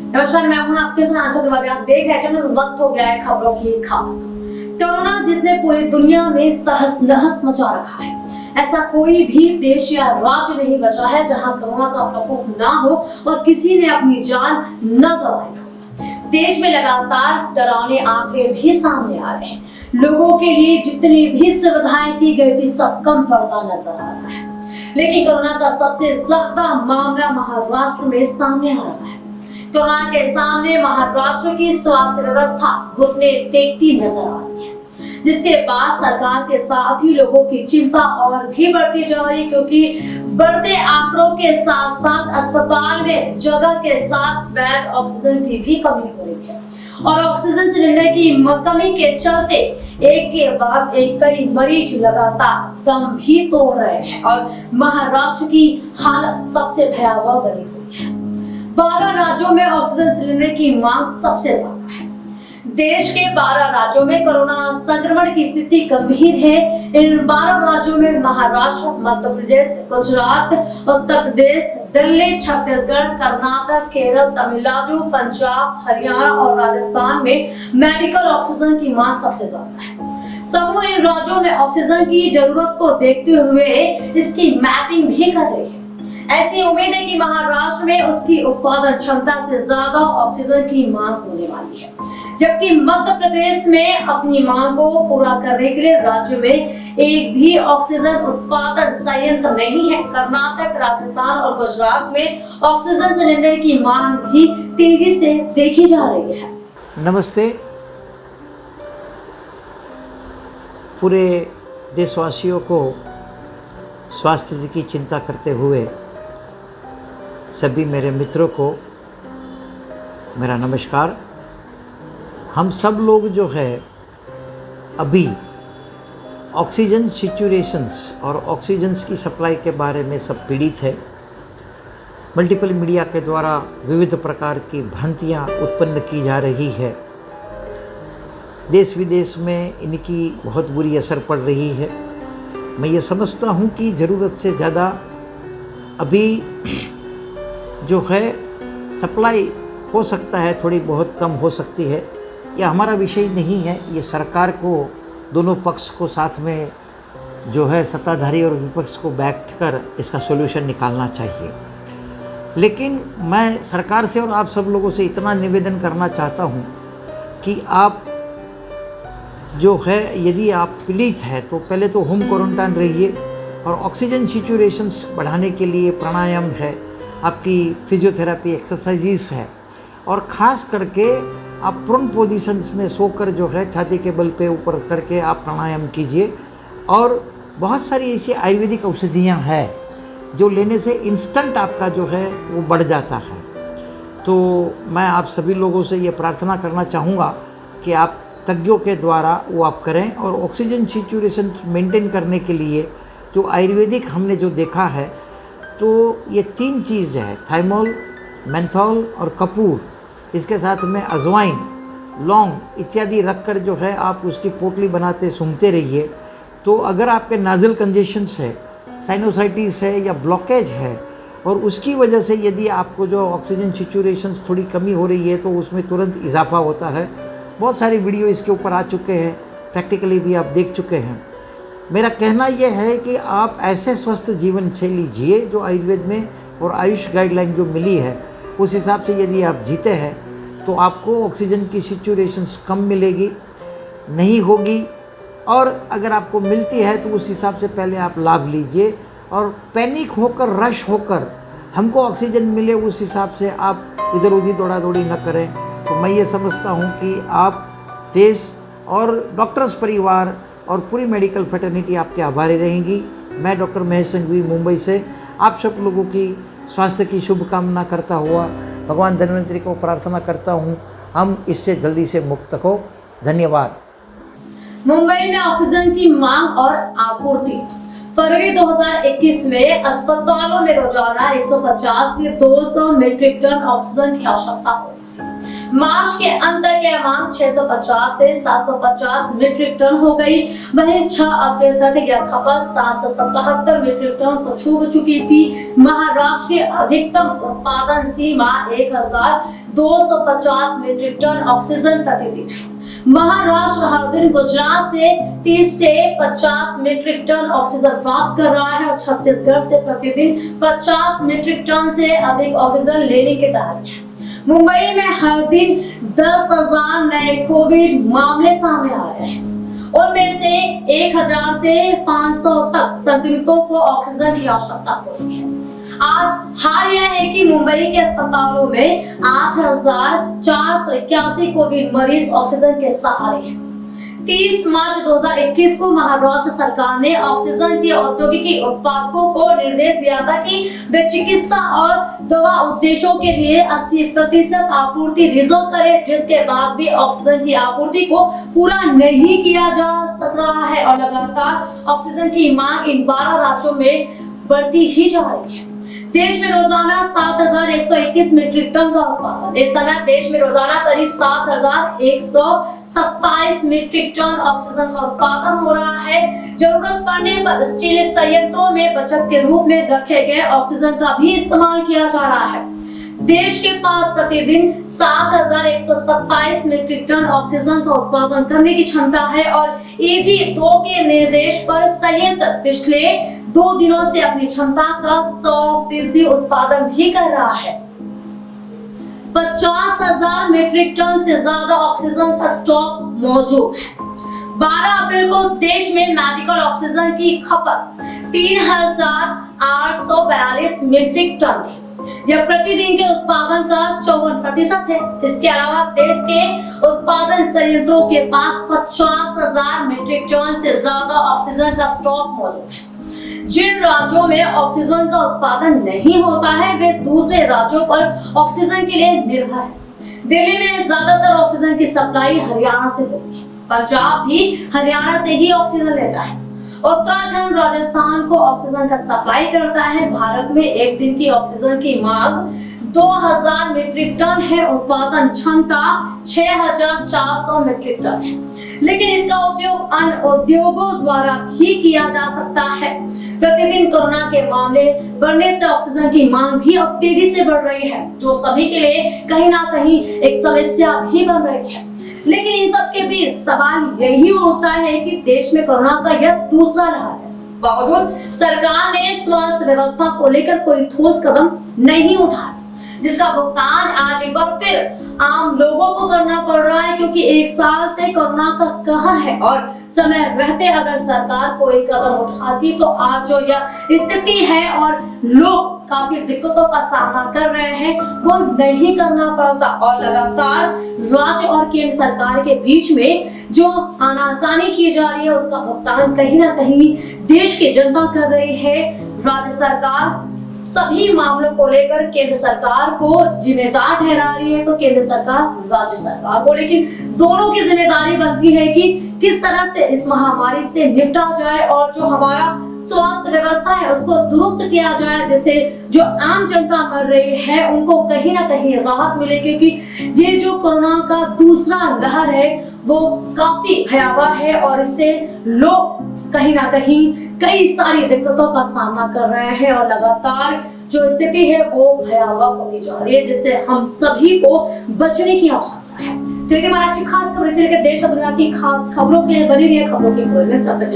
नमस्कार, मैं हूं आपके साथ आंचल तिवारी। आप देख रहे हैं वक्त हो गया है खबरों की खबर। कोरोना जिसने पूरी दुनिया में तहस नहस मचा रखा है, ऐसा कोई भी देश या राज्य नहीं बचा है जहां कोरोना का प्रकोप ना हो और किसी ने अपनी जान न गंवाई हो। देश में लगातार डरावने आंकड़े भी सामने आ रहे हैं। लोगों के लिए जितनी भी सुविधाएं की गई थी सब कम पड़ता नजर आ रहा है, लेकिन कोरोना का सबसे ज्यादा मामला महाराष्ट्र में सामने आ रहा है। कोरोना के सामने महाराष्ट्र की स्वास्थ्य व्यवस्था घुटने टेकती नजर आ रही है, जिसके बाद सरकार के साथ ही लोगों की चिंता और भी बढ़ती जा रही है, क्योंकि बढ़ते आंकड़ों के साथ साथ अस्पताल में जगह के साथ बेड ऑक्सीजन की भी कमी हो रही है और ऑक्सीजन सिलेंडर की कमी के चलते एक के बाद एक कई मरीज लगातार दम भी तोड़ रहे हैं और महाराष्ट्र की हालत सबसे भयावह बनी हुई है। 12 राज्यों में ऑक्सीजन सिलेंडर की मांग सबसे ज्यादा है। देश के 12 राज्यों में कोरोना संक्रमण की स्थिति गंभीर है। इन 12 राज्यों में महाराष्ट्र, मध्य प्रदेश, गुजरात, उत्तर प्रदेश, दिल्ली, छत्तीसगढ़, कर्नाटक, केरल, तमिलनाडु, पंजाब, हरियाणा और राजस्थान में मेडिकल ऑक्सीजन की मांग सबसे ज्यादा है। समूह इन राज्यों में ऑक्सीजन की जरूरत को देखते हुए इसकी मैपिंग भी कर रही है। ऐसी उम्मीद है कि महाराष्ट्र में उसकी उत्पादन क्षमता से ज्यादा ऑक्सीजन की मांग होने वाली है, जबकि मध्य प्रदेश में अपनी मांग को पूरा करने के लिए राज्य में एक भी ऑक्सीजन उत्पादन संयंत्र नहीं है। कर्नाटक, राजस्थान और गुजरात में ऑक्सीजन सिलेंडर की मांग भी तेजी से देखी जा रही है। नमस्ते। पूरे देशवासियों को स्वास्थ्य की चिंता करते हुए सभी मेरे मित्रों को मेरा नमस्कार। हम सब लोग जो है अभी ऑक्सीजन सिचुएशंस और ऑक्सीजन की सप्लाई के बारे में सब पीड़ित है। मल्टीपल मीडिया के द्वारा विविध प्रकार की भ्रांतियाँ उत्पन्न की जा रही है। देश विदेश में इनकी बहुत बुरी असर पड़ रही है। मैं ये समझता हूँ कि ज़रूरत से ज़्यादा अभी जो है सप्लाई हो सकता है, थोड़ी बहुत कम हो सकती है। यह हमारा विषय नहीं है। ये सरकार को, दोनों पक्ष को साथ में जो है सत्ताधारी और विपक्ष को बैठकर इसका सॉल्यूशन निकालना चाहिए। लेकिन मैं सरकार से और आप सब लोगों से इतना निवेदन करना चाहता हूँ कि आप जो है, यदि आप पीड़ित हैं तो पहले तो होम क्वारंटाइन रहिए और ऑक्सीजन सिचुएशंस बढ़ाने के लिए प्राणायाम है, आपकी फिजियोथेरेपी एक्सरसाइजेस है और ख़ास करके आप प्रोन पोजीशंस में सोकर जो है छाती के बल पे ऊपर करके आप प्राणायाम कीजिए। और बहुत सारी ऐसी आयुर्वेदिक औषधियाँ हैं जो लेने से इंस्टेंट आपका जो है वो बढ़ जाता है। तो मैं आप सभी लोगों से ये प्रार्थना करना चाहूँगा कि आप तज्ञों के द्वारा वो आप करें और ऑक्सीजन सिचुएशन मेंटेन करने के लिए जो आयुर्वेदिक हमने जो देखा है, तो ये 3 चीज़ है, थाइमोल, मेंथोल और कपूर, इसके साथ में अजवाइन, लौंग इत्यादि रखकर जो है आप उसकी पोटली बनाते सूंघते रहिए। तो अगर आपके नाजल कंजेशंस है, साइनोसाइटिस है या ब्लॉकेज है और उसकी वजह से यदि आपको जो ऑक्सीजन सिचुएशंस थोड़ी कमी हो रही है तो उसमें तुरंत इजाफा होता है। बहुत सारे वीडियो इसके ऊपर आ चुके हैं, प्रैक्टिकली भी आप देख चुके हैं। मेरा कहना यह है कि आप ऐसे स्वस्थ जीवन शैली जिए जो आयुर्वेद में और आयुष गाइडलाइन जो मिली है उस हिसाब से यदि आप जीते हैं तो आपको ऑक्सीजन की सिचुएशंस कम मिलेगी, नहीं होगी। और अगर आपको मिलती है तो उस हिसाब से पहले आप लाभ लीजिए और पैनिक होकर, रश होकर हमको ऑक्सीजन मिले उस हिसाब से आप इधर उधर दौड़ा दौड़ी न करें। तो मैं ये समझता हूँ कि आप, देश और डॉक्टर्स परिवार और पूरी मेडिकल फ्रेटर्निटी आपके आभारी रहेंगी। मैं डॉक्टर महेश संघवी मुंबई से आप सब लोगों की स्वास्थ्य की शुभकामना करता हुआ भगवान धन्वंतरी को प्रार्थना करता हूँ हम इससे जल्दी से मुक्त हो। धन्यवाद। मुंबई में ऑक्सीजन की मांग और आपूर्ति। फरवरी 2021 में अस्पतालों में रोजाना 150 से 200 मीट्रिक टन ऑक्सीजन की आवश्यकता होती थी। मार्च के अंत तक यह मांग 650 से 750 मीट्रिक टन हो गई। वहीं 6 अप्रैल तक यह खपत 777 मीट्रिक टन को छू चुकी थी। महाराष्ट्र की अधिकतम उत्पादन सीमा 1250 मीट्रिक टन ऑक्सीजन प्रतिदिन है। महाराष्ट्र हर दिन गुजरात से 30 से 50 मीट्रिक टन ऑक्सीजन प्राप्त कर रहा है और छत्तीसगढ़ से प्रतिदिन 50 मीट्रिक टन से अधिक ऑक्सीजन लेने की तैयारी है। मुंबई में हर दिन 10,000 नए कोविड मामले सामने आ रहे हैं। उनमें से 1000 से 500 तक संक्रमितों को ऑक्सीजन की आवश्यकता हो रही है। आज हाल यह है कि मुंबई के अस्पतालों में 8,481 कोविड मरीज ऑक्सीजन के सहारे हैं। 30 मार्च 2021 को महाराष्ट्र सरकार ने ऑक्सीजन के औद्योगिकी उत्पादकों को निर्देश दिया था कि वे चिकित्सा और दवा उद्देश्यों के लिए 80% आपूर्ति रिजर्व करें, जिसके बाद भी ऑक्सीजन की आपूर्ति को पूरा नहीं किया जा सक रहा है और लगातार ऑक्सीजन की मांग इन 12 राज्यों में बढ़ती ही जा रही है। देश में रोजाना 7,121 मीट्रिक टन का उत्पादन। इस समय देश में रोजाना करीब 7,127 मीट्रिक टन ऑक्सीजन का उत्पादन हो रहा है। जरूरत पड़ने पर स्टील संयंत्रों में बचत के रूप में रखे गए ऑक्सीजन का भी इस्तेमाल किया जा रहा है। देश के पास प्रतिदिन 7,127 मीट्रिक टन ऑक्सीजन का उत्पादन करने की क्षमता है और AG2 के निर्देश पर संयंत्र पिछले 2 दिनों से अपनी क्षमता का 100% उत्पादन भी कर रहा है। 50,000 मीट्रिक टन से ज्यादा ऑक्सीजन का स्टॉक मौजूद है। 12 अप्रैल को देश में मेडिकल ऑक्सीजन की खपत 3,842 मीट्रिक टन थी। यह प्रतिदिन के उत्पादन का 54% है। इसके अलावा देश के उत्पादन संयंत्रों के पास 50,000 मीट्रिक टन से ज्यादा ऑक्सीजन का स्टॉक मौजूद है। जिन राज्यों में ऑक्सीजन का उत्पादन नहीं होता है वे दूसरे राज्यों पर ऑक्सीजन के लिए निर्भर है। दिल्ली में ज्यादातर ऑक्सीजन की सप्लाई हरियाणा से होती है। पंजाब भी हरियाणा से ही ऑक्सीजन लेता है। उत्तराखंड राजस्थान को ऑक्सीजन का सप्लाई करता है। भारत में एक दिन की ऑक्सीजन की मांग 2,000 मीट्रिक टन है। उत्पादन क्षमता 6,400 मीट्रिक टन है, लेकिन इसका उपयोग अन्य उद्योगों द्वारा भी किया जा सकता है। प्रतिदिन कोरोना के मामले बढ़ने से ऑक्सीजन की मांग भी अब तेजी से बढ़ रही है, जो सभी के लिए कहीं ना कहीं एक समस्या भी बन रही है। लेकिन इन सब के बीच सवाल यही उठता है कि देश में कोरोना का यह दूसरा लहर है। बावजूद सरकार ने स्वास्थ्य व्यवस्था को लेकर कोई ठोस कदम नहीं उठाया, जिसका भुगतान आज एक बार फिर आम लोगों को करना पड़ रहा है, क्योंकि 1 साल से कोरोना का कहर है और समय रहते अगर सरकार कोई कदम उठाती तो आज जो यह स्थिति है और लोग काफी दिक्कतों का सामना कर रहे हैं वो नहीं करना पड़ता। और लगातार राज्य और केंद्र सरकार के बीच में जो आनाकानी की जा रही है उसका भुगतान कहीं ना कहीं देश की जनता कर रही है। राज्य सरकार सभी मामलों को लेकर केंद्र सरकार को जिम्मेदार ठहरा रही है तो केंद्र सरकार राज्य सरकार को, लेकिन दोनों की जिम्मेदारी बनती है कि किस तरह से इस महामारी से निपटा जाए और जो हमारा स्वास्थ्य व्यवस्था है उसको दुरुस्त किया जाए, जिससे जो आम जनता मर रही है उनको कहीं ना कहीं राहत मिले, क्योंकि ये जो कोरोना का दूसरा लहर है वो काफी भयावह है और इससे लोग कहीं ना कहीं कई सारी दिक्कतों का सामना कर रहे हैं और लगातार जो स्थिति है वो भयावह होती जा रही है, जिससे हम सभी को बचने की आवश्यकता है। तो ये हमारा खास खबर, देश और दुनिया की खास खबरों के लिए बनी रही है खबरों की खबर में। तब तक